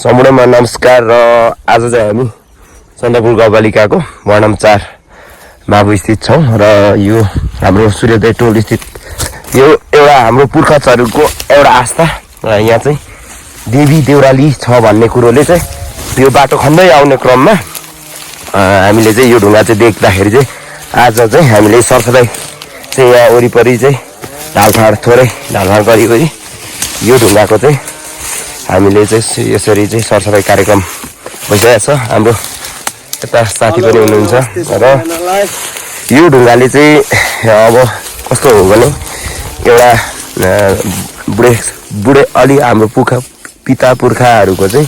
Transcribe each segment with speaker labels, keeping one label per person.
Speaker 1: सम्पूर्णमा नमस्कार र आज चाहिँ हामी सन्दकपुर गाउँपालिकाको वार्ड नम्बर 4 माबु स्थित छौँ र यो हाम्रो सूर्योदय टोल स्थित यो एउटा हाम्रो पुर्खाहरूको एउटा आस्था र यहाँ चाहिँ देवी देउराली छ भन्ने कुरोले चाहिँ यो बाटो खन्दै आउने क्रममा हामीले चाहिँ यो ढुङ्गा चाहिँ देख्दाखेरि चाहिँ आज चाहिँ हामीले सरसफाइ चाहिँ यहाँ वरिपरि चाहिँ ढालफाड थोरै ढालफाड गरिकरी यो ढुङ्गाको चाहिँ हामीले चाहिँ यसरी चाहिँ सरसफाइ कार्यक्रम भइसकेको छ। हाम्रो यता साथी पनि हुनुहुन्छ र यो ढुङ्गाले चाहिँ अब कस्तो हो भने एउटा बुढे अलि हाम्रो पिता पुर्खाहरूको चाहिँ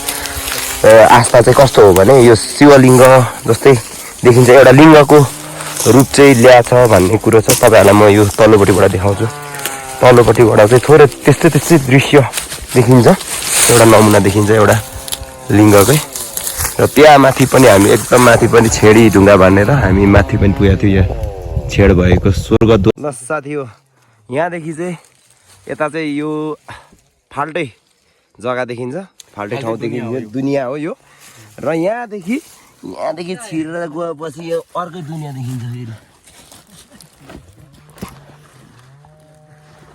Speaker 1: आस्था चाहिँ कस्तो हो भने यो शिवलिङ्ग जस्तै देखिन्छ, एउटा लिङ्गको रूप चाहिँ ल्याछ भन्ने कुरो छ। तपाईँहरूलाई म यो तल्लोपट्टिबाट देखाउँछु। तल्लोपट्टिबाट चाहिँ थोरै त्यस्तै दृश्य देखिन्छ, एउटा नमुना देखिन्छ एउटा लिङ्गकै। र त्यहाँ माथि पनि हामी एकदम माथि पनि छेडी ढुङ्गा भनेर हामी माथि पनि पुगेको थियो। यहाँ छेड भएको स्वर्गद्वार ल साथी हो। यहाँदेखि चाहिँ यता चाहिँ यो फाल्टै जग्गा देखिन्छ, फाल्टै ठाउँ देखिन्छ, दुनियाँ हो यो। र यहाँदेखि छिरेर गएपछि यो अर्कै दुनियाँ देखिन्छ। फेरि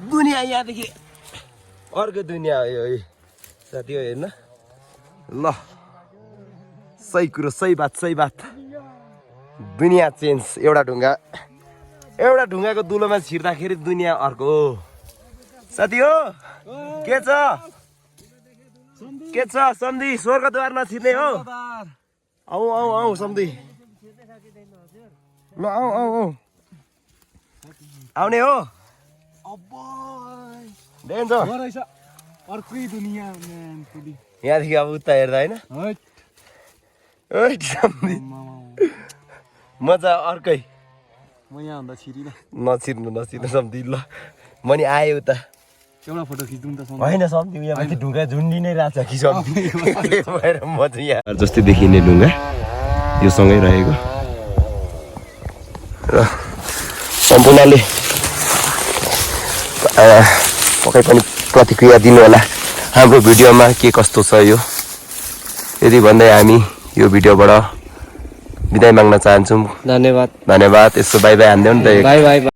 Speaker 1: दुनियाँ यहाँदेखि अर्को दुनियाँ हो यो साथी हो। हेर्न ल, सही कुरो, सही बात। दुनियाँ चेन्ज। एउटा ढुङ्गाको दुलोमा छिर्दाखेरि दुनियाँ अर्को हो साथी हो। के छ सम्धी? स्वर्गद्वार नछिर्ने हो। आऊ सम्धी, ल आऊ आउने हो।
Speaker 2: अर्कै दुनियाँ
Speaker 1: यहाँदेखि अब उता हेर्दा होइन मजा अर्कै।
Speaker 2: म यहाँ भन्दा छिरिनँ।
Speaker 1: नछिर्नु सम्धी। ल म नि आएँ उता।
Speaker 2: एउटा फोटो खिच्नु त
Speaker 1: होइन सम्धी, यहाँ माथि ढुङ्गा झुन्डी नै रहेछ कि सम्धी। त्यही भएर म चाहिँ यहाँ जस्तै देखिने ढुङ्गा यो सँगै रहेको र सम्पूर्णले पक्कै पनि प्रतिक्रिया दिनु होला हाम्रो भिडियोमा के कस्तो छ यो। यदि भन्दै हामी यो भिडियोबाट बिदाय माग्न चाहन्छौँ।
Speaker 2: धन्यवाद।
Speaker 1: यसो बाई हान्देऊ नि त।
Speaker 2: बाई।